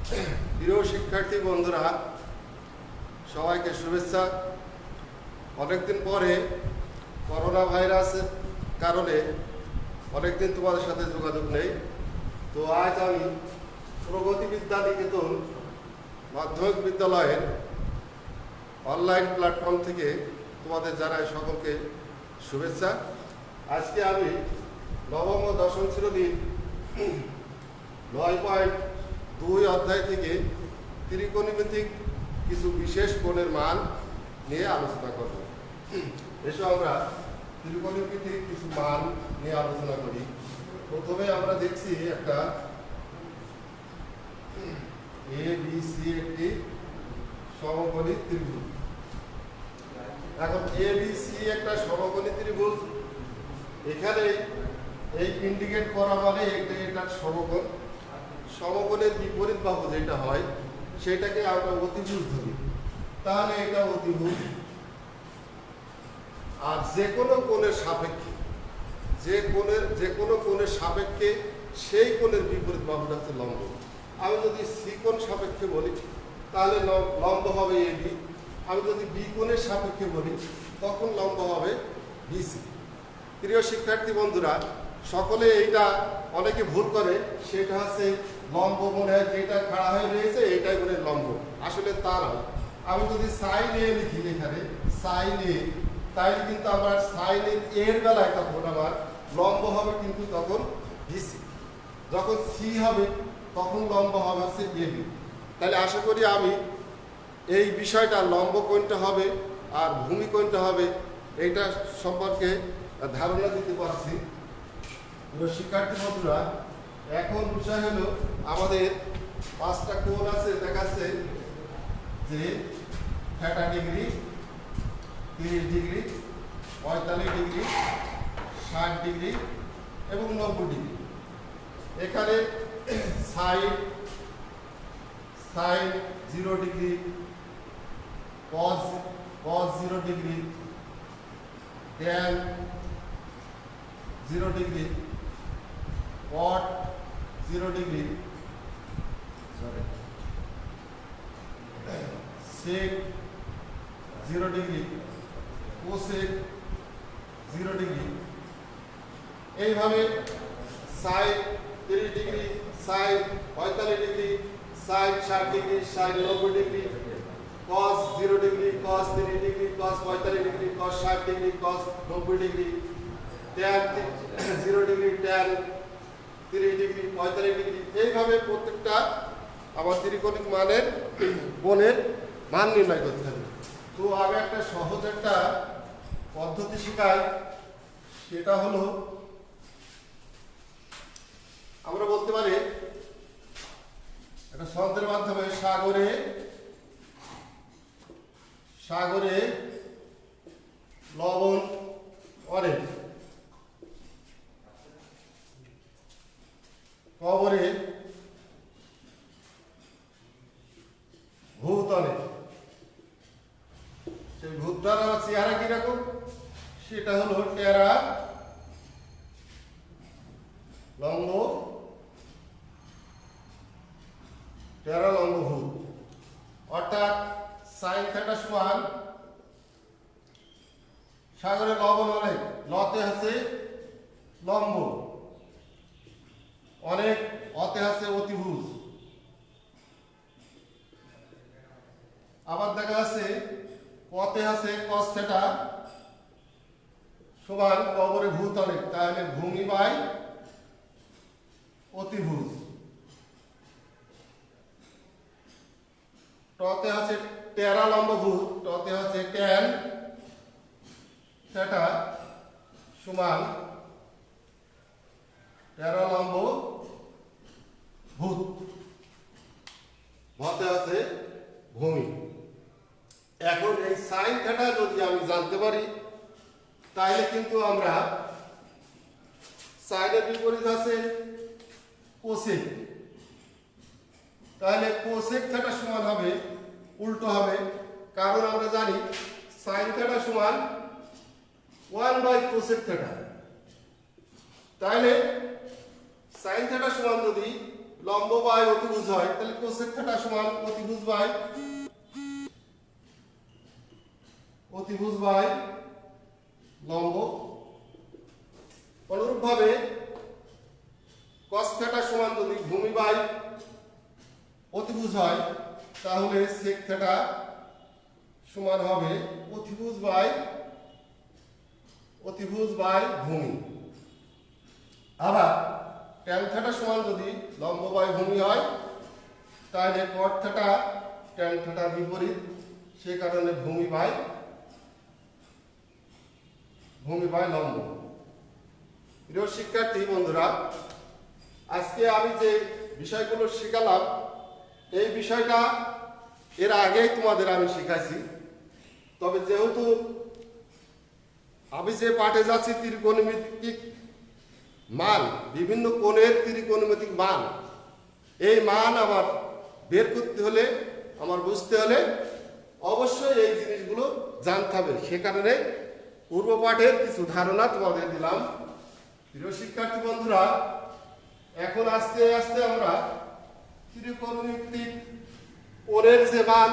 প্রিয় শিক্ষার্থী বন্ধুরা, সবাইকে শুভেচ্ছা। অনেকদিন পরে করোনা ভাইরাসের কারণে অনেকদিন তোমাদের সাথে যোগাযোগ নেই। তো আজ আমি প্রগতি বিদ্যা নিকেতন মাধ্যমিক বিদ্যালয়ের অনলাইন প্ল্যাটফর্ম থেকে তোমাদের জানাই সকলকে শুভেচ্ছা। আজকে আমি নবম ও দশম শ্রেণীর 9.2 অধ্যায় থেকে ত্রিকোণমিতিক কিছু বিশেষ কোণের মান নিয়ে আলোচনা করব। এসব আমরা ত্রিকোণমিতিক কিছু মান নিয়ে আলোচনা করি। প্রথমে আমরা দেখছি একটা ABC একটি সমকোণী ত্রিভুজ। এখন ABC একটা সমকোণী ত্রিভুজ, এখানে এই ইন্ডিকেট করা মানে এটা সমকোণ। সমকোণের বিপরীত বাহু যেটা হয় সেটাকে আমরা অতিভুজ ধরি, তাহলে এটা অতিভুজ। আর যে কোনো কোণের সাপেক্ষে সেই কোণের বিপরীত বাহুটা হচ্ছে লম্ব। আমি যদি সি কোণ সাপেক্ষে বলি তাহলে লম্ব হবে এবি। আমি যদি বি কোণের সাপেক্ষে বলি তখন লম্ব হবে বিসি। প্রিয় শিক্ষার্থী বন্ধুরা, সকলে এইটা অনেকে ভুল করে, সেটা হচ্ছে লম্ব মনে হয় যেটা খাড়া হয়ে রয়েছে এটাই মনে লম্ব, আসলে তা নয়। আমি যদি সাইন এ লিখি এখানে সাইন এ, তাইলে কিন্তু আমার সাইন এর বেলায় তখন আমার লম্ব হবে কিন্তু তখন বিসি। যখন সি হবে তখন লম্ব হবে হচ্ছে এবি। তাহলে আশা করি আমি এই বিষয়টা লম্ব কোণটা হবে আর ভূমি কোণটা হবে এইটা সম্পর্কে ধারণা দিতে পারছি। শিক্ষার্থী বন্ধুরা, এখন বিষয় হলো আমাদের 5টা কোণ আছে, দেখাচ্ছে যে θ ডিগ্রি, 30 ডিগ্রি, 45 ডিগ্রি, 60 ডিগ্রি এবং 90 ডিগ্রি। এখানে sine 0 degree, cos 0 degree, tan 0 degree, cot 0 degree, sec 0 degree, cosec 0 degree. এইভাবে sine 30 degree, sine 45 degree, sine 60 degree, sine 90 degree, cos 0 degree, cos 30 degree, cos 45 degree, cos 60 degree, cos 90 degree, tan 0 degree, tan 30 degree, 45 degree. এইভাবে প্রত্যেকটা আমার ত্রিকোণিক মানের কোণের মান নির্ণয় করতে হবে। তো আমি একটা সহজ একটা পদ্ধতি শেখাই, সেটা হলো আমরা বলতে পারি একটা ছন্দের মাধ্যমে সাগরে লবণ অনেক, কবরে ভূত অনেক। সেই ভূতটার আমার চেহারা কিরকম, সেটা হলো টেরা লম্ব ভূত। অর্থাৎ সাইন থিটা সমান সাগরে লবণ অনেক, লতে আছে লম্ব, অনেক অতে আছে অতিভুজ। আবার দেখা আছে কতে আছে cos থিটা সমান কবরে ভূত অনেক, তাহলে ভূমি বাই অতিভুজ। টতে আছে টেরা লম্ব ভূত, টতে আছে tan থিটা সমান টেরা লম্ব ভূত, ভতে আছে ভূমি। এখন এই সাইন থিটা যদি আমি জানতে পারি তাহলে কিন্তু আমরা সাইনের বিপরীত আছে কোসেক, তাহলে কোসেক থিটা সমান হবে উল্টো হবে, কারণ আমরা জানি সাইন থিটা সমান 1/cosec থিটা। তাহলে সাইন থিটা সমান যদি লম্ব বাই অতিভুজ হয়, তাহলে কোসেক থিটা সমান অতিভুজ বাই লম্ব। অনুরূপভাবে কস থিটা সমান যদি ভূমি বাই অতিভুজ হয়, তাহলে সেক থিটা সমান হবে অতিভুজ বাই ভূমি। আবার ট্যান থিটা সমান যদি লম্ব বাই ভূমি হয়, তাহলে কট থিটা ট্যান থিটার বিপরীত, সে কারণে ভূমি বাই লম্ব। প্রিয় শিক্ষার্থী বন্ধুরা, আজকে আমি যে বিষয়গুলো শেখালাম, এই বিষয়টা এর আগেই তোমাদের আমি শিখাইছি। তবে যেহেতু আমি যে পাঠে যাচ্ছি ত্রিকোণমিতিক মান, বিভিন্ন কোণের ত্রিকোণমিতিক মান, এই মান আমার বের করতে হলে, আমার বুঝতে হলে অবশ্যই এই জিনিসগুলো জানতে হবে। সে কারণে পূর্ব পাঠের কিছু ধারণা তোমাদের দিলাম। প্রিয় শিক্ষার্থী বন্ধুরা, এখন আস্তে আস্তে আমরা ত্রিকোণমিতিক কোণের যে মান,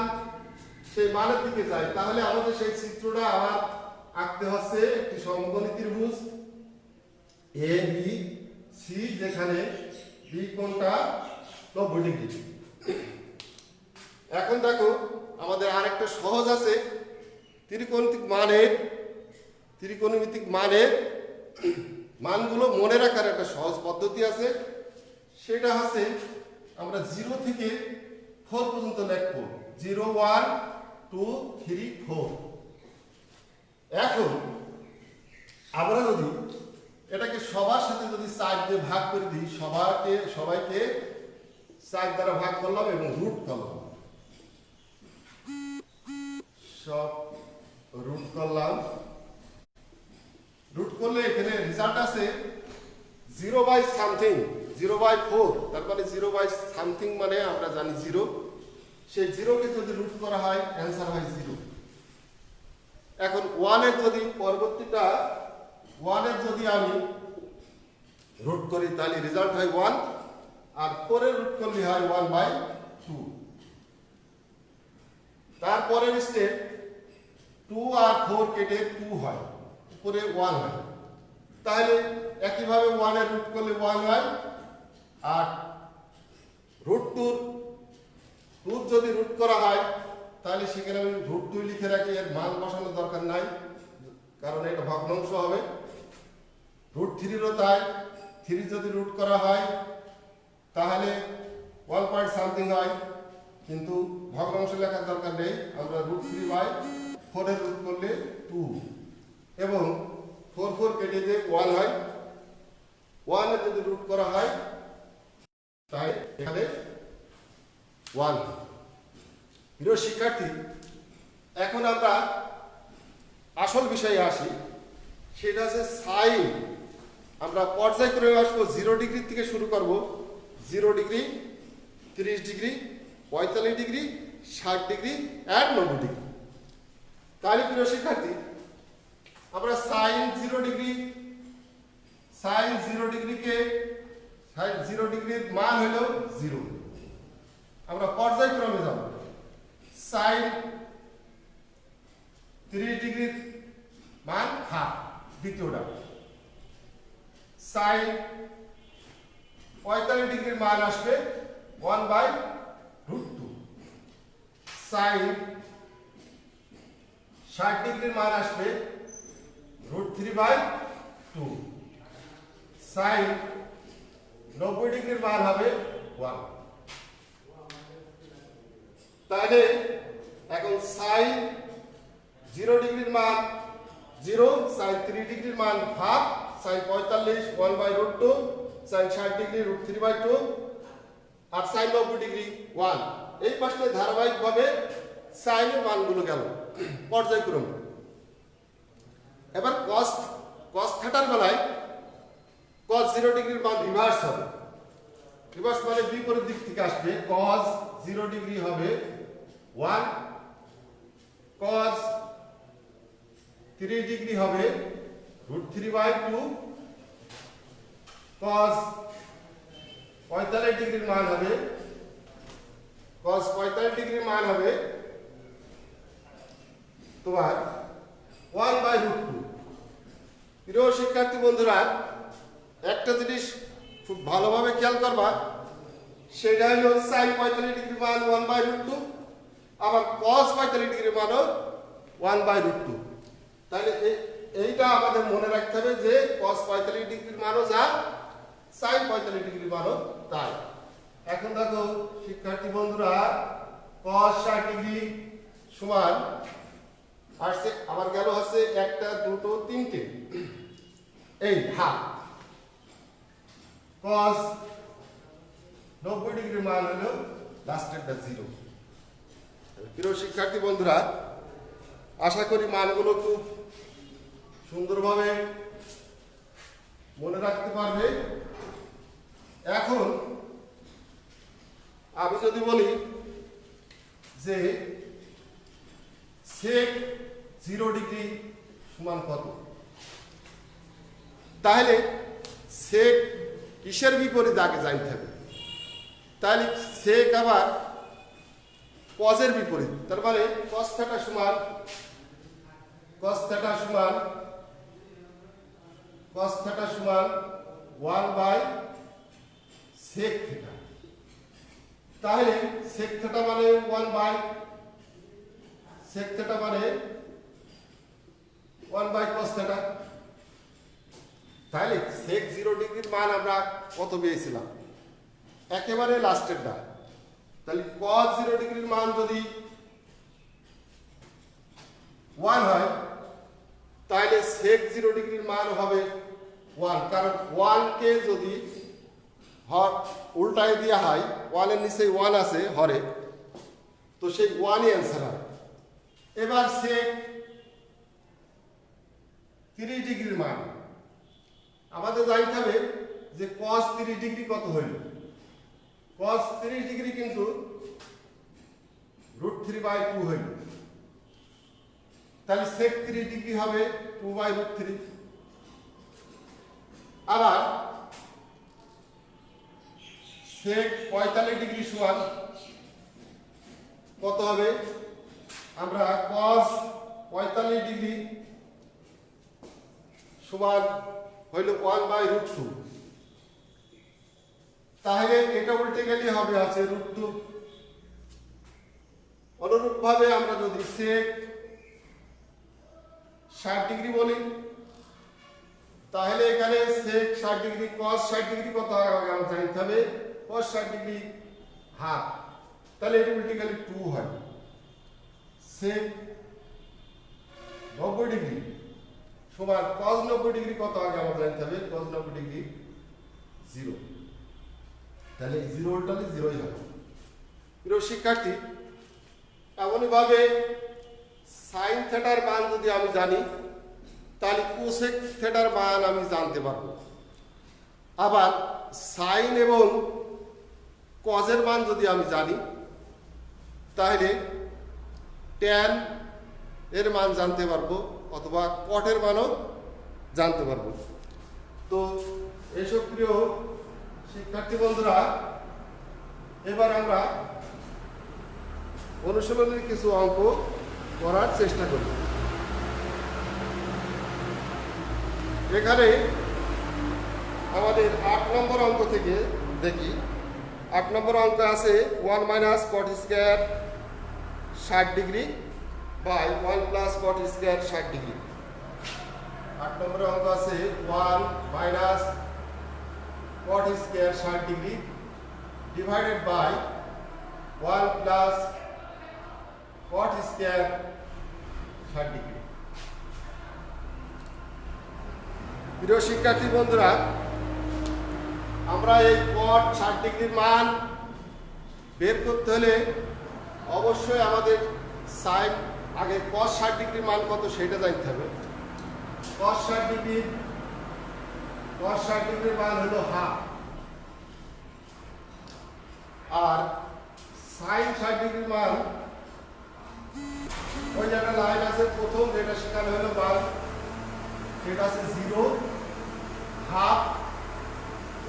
সেই মানের দিকে যাই। তাহলে আমাদের সেই চিত্রটা আবার আঁকতে হচ্ছে একটি সমকোণী ত্রিভুজ এ বি সি, যেখানে বি কোণটা 90 ডিগ্রি। এখন দেখো, আমাদের আরেকটা সহজ আছে ত্রিকোণমিতিক মানের মানগুলো মনে রাখার একটা সহজ পদ্ধতি আছে। সেটা হচ্ছে আমরা 0 থেকে 4 পর্যন্ত লিখবো, 0 1 2 3 4। এখন আমরা যদি এটাকে সবার সাথে যদি 4 দিয়ে ভাগ করে দিই, সবাইকে 4 দ্বারা ভাগ করলাম এবং রুট করলাম, সব রুট করলাম। রুট করলে এখানে রেজাল্ট আছে 0/4, তারপরে 0/something মানে আমরা জানি 0। সেই 0কে যদি রুট করা হয়, অ্যান্সার হয় 0। এখন 1 এর যদি পরবর্তীটা 1 এর যদি আমি রুট করি, তাহলে রেজাল্ট হয় 1, আর 4 এর রুট করলে হয় 1/2। তারপরের স্টেপ 2 আর 4 কেটে 2 হয়, উপরে 1 হয়। তাহলে একইভাবে 1 এর রুট করলে 1 হয়, আর √2 যদি রুট করা হয়, তাহলে সেখানে আমি √2 লিখে রাখি, এর মান বসানোর দরকার নাই, কারণ এটা ভগ্নাংশ হবে। √3 তাই, 3 যদি রুট করা হয় তাহলে 1 পয়েন্ট সামথিং হয়, কিন্তু ভগ্নাংশ লেখার দরকার নেই। আমরা √3/4 এর রুট করলে 2, এবং 4 কেটে দিয়ে 1 হয়। 1 এর যদি রুট করা হয়, তাই এখানে 1। প্রিয় শিক্ষার্থী, এখন আমরা আসল বিষয়ে আসি, সেটা হচ্ছে সাইন। আমরা পর্যায়ক্রমে আসবো, 0 ডিগ্রি থেকে শুরু করব। 0 ডিগ্রি, 30 ডিগ্রি, 45 ডিগ্রি, 60 ডিগ্রি আর 90 ডিগ্রি। তাহলে প্রিয় শিক্ষার্থী, আমরা সাইন 0 ডিগ্রির মান হলো 0। আমরা পর্যায়ক্রমে যাব। সাইন 30 ডিগ্রির মান হাফ, দ্বিতীয়টা। সাইন 45 ডিগ্রির মান আসবে 1/√2। সাইন 60 ডিগ্রির মান আসবে √3/2। সাইন 90 ডিগ্রির মান হবে 1। তাহলে এখন সাইন 0 ডিগ্রির মান 0, সাইন 3 ডিগ্রির মান হাফ, সাইন 45 1/√2, সাইন 60 ডিগ্রি √3/2, আর সাইন 90 ডিগ্রি 1। এই পাশে ধারাবাহিকভাবে সাইনের মানগুলো গেল পর্যায়ক্রমে। এবার cos থিটার বেলায় cos 0 ডিগ্রির মান রিভার্স হবে। রিভার্স মানে বিপরীত দিক থেকে আসবে। cos 0 ডিগ্রি হবে 1, cos 3 ডিগ্রি হবে √3/2, cos 45 ডিগ্রির মান হবে cos 45 ডিগ্রির মান হবে তোমার 1/√2। প্রিয় শিক্ষার্থী বন্ধুরা, একটা জিনিস খুব ভালোভাবে খেয়াল করবা, সেটা হলো sin 45 ডিগ্রির মান 1/√2, আবার cos 45 ডিগ্রির মানও 1/√2। তাহলে এইটা আমাদের মনে রাখতে হবে যে cos 45 ডিগ্রির মানও যা, sin 45 ডিগ্রির মানও তাই। এখন দেখো শিক্ষার্থী বন্ধুরা, cos 60 ডিগ্রি সমান আসছে, আবার গেল হচ্ছে একটা দুটো তিনটে, এই হাফ। cos 90 ডিগ্রির মান হলো লাস্টেরটা 0। প্রিয় শিক্ষার্থী বন্ধুরা, আশা করি মানগুলো খুব সুন্দরভাবে মনে রাখতে পারবে। এখন আমি যদি বলি যে sec 0 ডিগ্রি সমান কত, তাহলে sec কিসের বিপরীত আগে জানতে হবে। তাহলে sec আবার cos এর বিপরীত, তার মানে cos θ সমান 1/sec θ। তাহলে sec θ মানে 1/sec θ মানে 1/cos θ। তাহলে sec 0 ডিগ্রির মান আমরা কত পেয়েছিলাম, একেবারে লাস্টেরটা। তাহলে cos 0 ডিগ্রির মান যদি 1 হয়, তাহলে sec 0 ডিগ্রির মান হবে 1, কারণ 1 কে যদি উল্টায় দেওয়া হয়, 1 এর নিচে 1 আছে হরে, তো সেই 1ই অ্যান্সার হয়। এবার sec 30 ডিগ্রির মান আমাদের জানতে হবে যে cos 30 ডিগ্রি কত হইল। cos 30 ডিগ্রি কিন্তু √3/2 হইল, তাহলে sec 30 ডিগ্রি হবে 2/√3। আবার sec 45 ডিগ্রি সমান কত হবে, আমরা cos 45 ডিগ্রি সমান হইল 1/√2। তাহলে এটা উল্টে গেলে হবে আছে √2। অনুরূপভাবে আমরা যদি sec 60 ডিগ্রি বলি, তাহলে এখানে sec 60 ডিগ্রি cos 60 ডিগ্রি কত হয় আমরা জানতে হবে, cos 60 ডিগ্রি হাফ, তাহলে এটা উল্টে গেলে 2 হয়। sec 90 ডিগ্রি সমান cos 90 ডিগ্রি কত আগে আমরা জানতে হবে, cos 90 ডিগ্রি 0, তাহলে 0 উল্টালে 0ই হবে। প্রিয় শিক্ষার্থী, এমনভাবে sin থিটার মান যদি আমি জানি, তাহলে cosec থিটার মান আমি জানতে পারবো। আবার sin এবং cos এর মান যদি আমি জানি, তাহলে tan এর মান জানতে পারবো, অথবা cot এর মানও জানতে পারবো। তো এসব প্রিয় শিক্ষার্থী বন্ধুরা, এবার আমরা অনুশীলনের কিছু অঙ্ক করার চেষ্টা করি। এখানে আমাদের 8 নম্বর অঙ্ক থেকে দেখি। 8 নম্বর অঙ্ক আছে 1 - cot square 60 degree by 1 + cot square 60 degree. 8 নম্বর অঙ্ক আছে 1 - cot square 60 degree divided by 1 + cot square 60 degree. প্রিয় শিক্ষার্থী বন্ধুরা, আমরা এই cot 60 ডিগ্রির মান বের করতে হলে অবশ্যই আমাদের sin আগে cos 60 ডিগ্রির মান কত সেটা জানতে হবে। cos 60 ডিগ্রির মান হলো হাফ, আর sin 60 ডিগ্রির মান ওই একটা লাইন আছে প্রথম, যেটা সেখানে হলো মান, সেটা আছে 0, হাফ,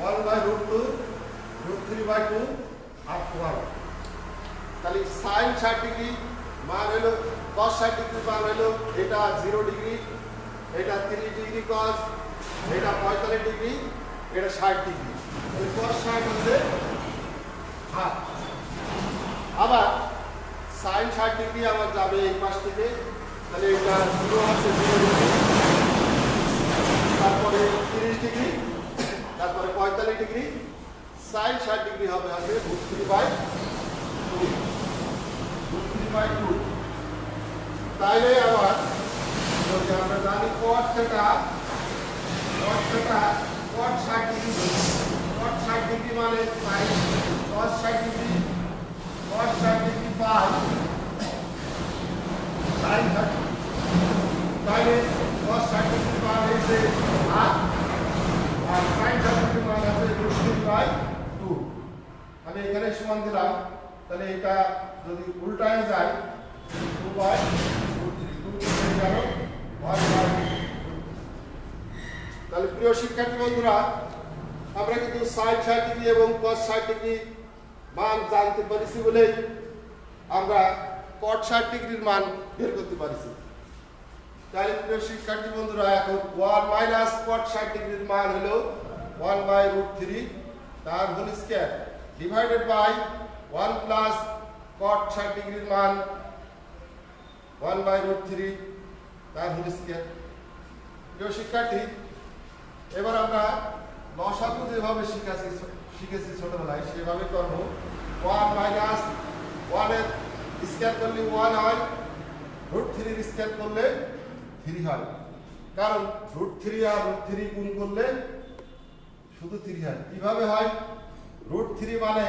1/√2 √3/2 আর 1। তাহলে sin 60 ডিগ্রি মান হলো cos 60 ডিগ্রি মান হলো এটা 0 ডিগ্রি, এটা 30 ডিগ্রি cos, এটা 45 ডিগ্রি, এটা 60 ডিগ্রি। তাহলে cos 60 হচ্ছে হাফ। আবার sin 60 ডিগ্রি আমার যাবে এই পাশ থেকে, তাহলে এটা 0 আছে 0 ডিগ্রি, তারপরে 30 ডিগ্রি, তারপরে 45 ডিগ্রি, sin 60 ডিগ্রি হবে √3/2। √3/2 তাইলে আবার যদি আমরা জানি cot θ cot 60 degree, cot 60 degree মানে sin cos 60 degree, cos 60 degree by sin 30। তাইলে cos 60 ডিগ্রি মান হচ্ছে হাফ আর sin 60 ডিগ্রি মান আছে √3/2। আমি এখানে সমান দিলাম, তাহলে এটা যদি উল্টায় যায় 2/√3 তাহলে প্রিয় শিক্ষার্থী বন্ধুরা, আমরা কিন্তু sin 60 ডিগ্রি এবং cos 60 ডিগ্রি মান জানতে পারছি বলে আমরা cot 60 ডিগ্রির মান বের করতে পারছি। তাহলে প্রিয় শিক্ষার্থী বন্ধুরা, এখন 1 - cot 60 ডিগ্রির মান হলো 1/√3 তার whole square divided by 1 plus cot 60 ডিগ্রির মান 1/√3 তার হোল স্কয়ার। প্রিয় শিক্ষার্থী, এবার আমরা লসাগু যেভাবে শিখেছি ছোটবেলায় সেভাবে করব। 1 - 1 এর স্কয়ার করলে 1 হয়, √3 এর স্কয়ার করলে 3 হয়, কারণ √3 আর √3 গুণ করলে শুধু 3 হয়। কিভাবে হয়? √3 মানে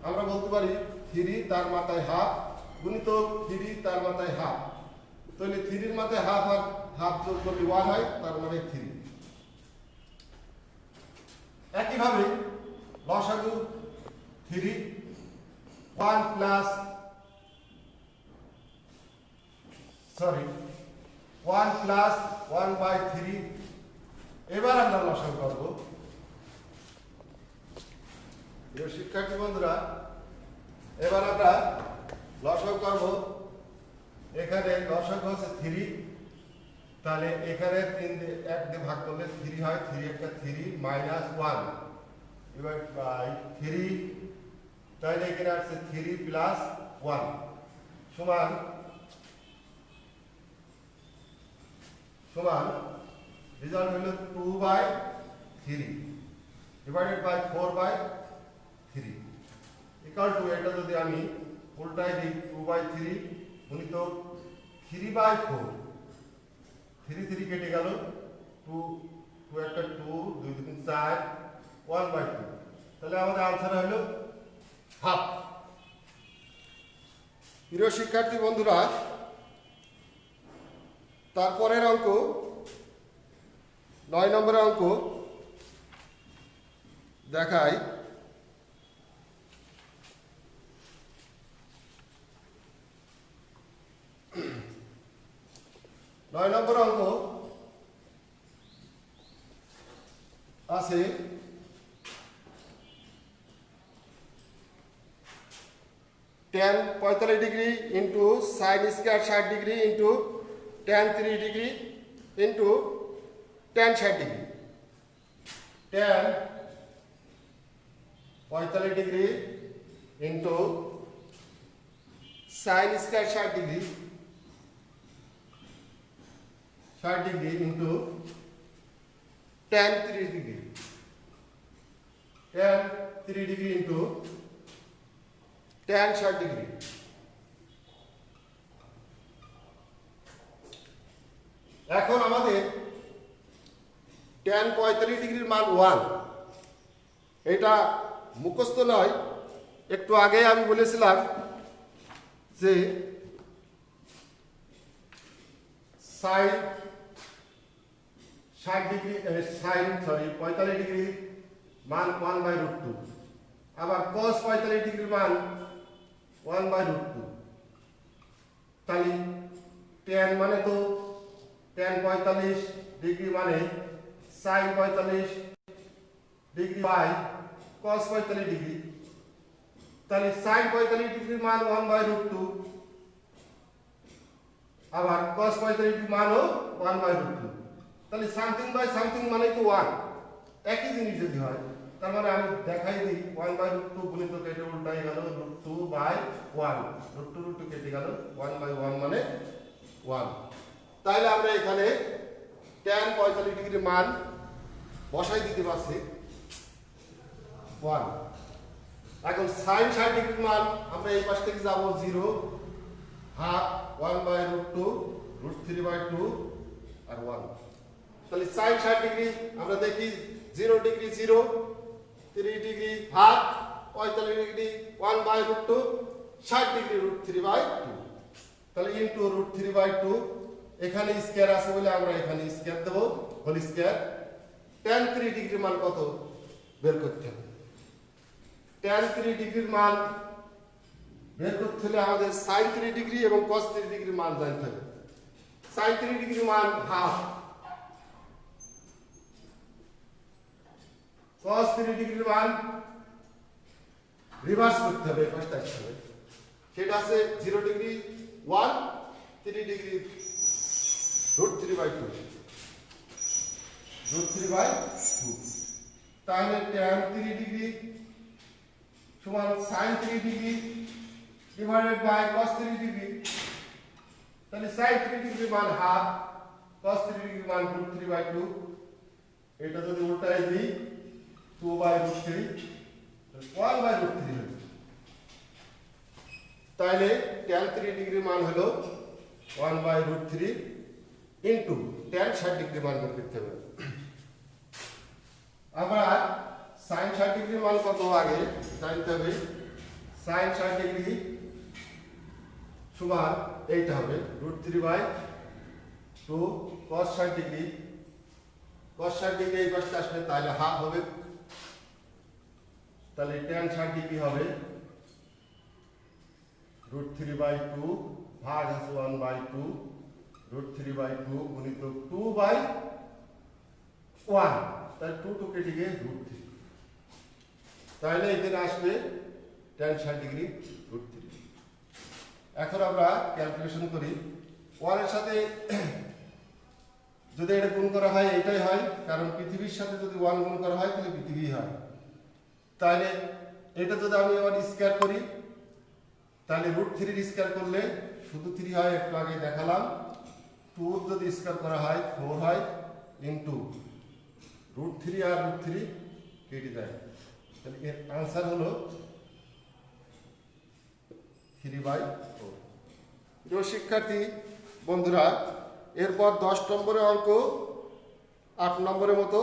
আমরা বলতে পারি 3 তার মাথায় হাফ গুণিত 3 তার মাথায় হাফ, তাহলে 3 এর মাথায় হাফ আর হাফ যোগ করলে 1 হয়, তার মানে 3। একইভাবে লসাগু 3 1 প্লাস 1/3। এবার আমরা লসাগু করব। প্রিয় শিক্ষার্থী বন্ধুরা, এবার আমরা লসাগু করব। এখানে লসাগু হচ্ছে 3, তাহলে এখানে 3 দিয়ে 1 দিয়ে ভাগ করলে 3 হয়, 3 একটা 3 -1 ডিভাইড বাই 3, তাহলে এখানে আসছে 3 + 1 সমান রেজাল্ট হলো 2/3 ডিভাইডেড বাই 4/3 ইকুয়াল টু, এটা যদি আমি উল্টাই দিই 2/3 গুণিত 3/4, 3 কেটে গেল, 2 একটা 2, 2 3 4, 1/2, তাহলে আমাদের আনসার হলো হাফ। প্রিয় শিক্ষার্থী বন্ধুরা, তারপরের অঙ্ক 9 নম্বরের অঙ্ক দেখাই। নয় নম্বর অঙ্ক আছে tan 45 degree into sin square 60 degree into tan 3 degree into tan 60 degree. tan 45 degree into sin square 60 degree into tan 3 degree, tan 3 degree into tan 60 degree. এখন আমাদের tan 45 ডিগ্রির মান 1, এটা মুখস্থ নয়, একটু আগে আমি বলেছিলাম যে sin 45 ডিগ্রি মান 1/√2, আবার cos 45 ডিগ্রির মান 1/√2। তাহলে tan মানে তো tan 45 ডিগ্রি মানে sin 45 degree by cos 45 degree, তাহলে sin 45 ডিগ্রির মান 1/√2, আবার cos 45 ডিগ্রির মানও 1/√2। তাহলে সামথিং বাই সামথিং মানে তো 1, একই জিনিস যদি হয়, তার মানে আমি দেখাই দিই 1/√2 গুণিত কেটে উল্টাই গেল √2/1, √2 কেটে গেল 1/1 মানে 1। তাহলে আমরা এখানে tan 45 ডিগ্রির মান বসাই দিতে পারছি 1। এখন sin 60 ডিগ্রির মান আমরা এই পাশ থেকে যাব 0, হাফ 1/√2, √3/2 আর 1। তাহলে sin 60 ডিগ্রি আমরা দেখি 0 degree 0, 3 degree half, 45 degree 1/√2, 60 degree √3/2। তাহলে ইনটু √3/2, এখানে স্কয়ার আছে বলে আমরা এখানে স্কয়ার দেব, হোল স্কয়ার। tan 3 ডিগ্রির মান কত বের করতে হবে। tan 3 ডিগ্রির মান বের করতে হলে আমাদের sin 3 ডিগ্রি এবং cos 3 ডিগ্রির মান জানতে হবে। sin 3 ডিগ্রির মান হাফ, cos 3 ডিগ্রির মান রিভার্স করতে হবে, ফার্স্ট আসতে হবে। সেটা আছে 0 ডিগ্রি 1, 3 ডিগ্রি √3/2, √3/2। তাহলে tan 3 ডিগ্রি সমান sin 3 degree divided by cos 3 degree. তাহলে sin 3 ডিগ্রির মান হাফ, cos 3 ডিগ্রির মান √3/2। এটা যদি উল্টাই দিই 2/√3, 1/√3 হবে। তাহলে tan 3 ডিগ্রির মান হলো 1/√3 ইনটু tan 60 ডিগ্রির মান বের করতে হবে। আমরা sin 60 ডিগ্রির মান কত আগে জানতে হবে। sin 60 ডিগ্রি সমান এইটা হবে √3/2, cos 60 ডিগ্রি, cos 60 ডিগ্রি এই পাশে আসবে তাহলে হাফ হবে। তাহলে tan 60 ডিগ্রি হবে √3/2 ভাগ আছে 1/2, √3/2 গুণিত 2/1, তাহলে 2 কেটে গিয়ে √3। তাহলে এখানে আসবে tan 60 ডিগ্রি √3। এখন আমরা ক্যালকুলেশন করি। 1 এর সাথে যদি এটা গুণ করা হয় এটাই হয়, কারণ পৃথিবীর সাথে যদি 1 গুণ করা হয় তাহলে পৃথিবী হয়। তাহলে এটা যদি আমি আবার স্কয়ার করি, তাহলে √3 স্কয়ার করলে শুধু 3 হয়, একটু আগে দেখালাম। 2 যদি স্কয়ার করা হয় 4 হয়, ইনটু √3 আর √3 কেটে যায়। তাহলে এর आंसर হলো 3/4। প্রিয় শিক্ষার্থী বন্ধুরা, এরপর 10 নম্বরের অঙ্ক 8 নম্বরের মতো,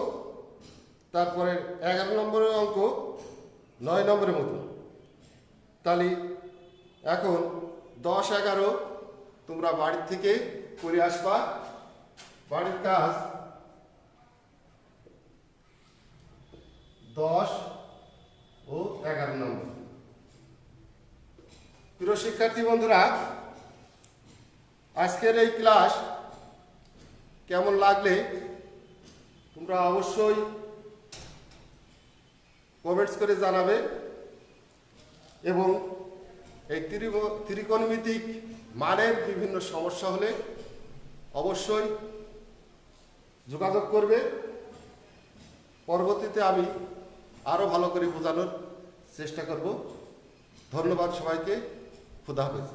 তারপরে 11 নম্বরের অঙ্ক 9 নম্বরের মতো। তাহলে এখন 10, 11 তোমরা বাড়ি থেকে করে আসবা। বাড়ির কাজ 10 ও 11 নম্বর। প্রিয় শিক্ষার্থী বন্ধুরা, আজকের এই ক্লাস কেমন লাগলে তোমরা অবশ্যই কমেন্টস করে জানাবে, এবং এই ত্রিকোণমিতিক মানের বিভিন্ন সমস্যা হলে অবশ্যই যোগাযোগ করবে। পরবর্তীতে আমি আরো ভালো করে বোঝানোর চেষ্টা করব। ধন্যবাদ সবাইকে। খুদা হাফেজ।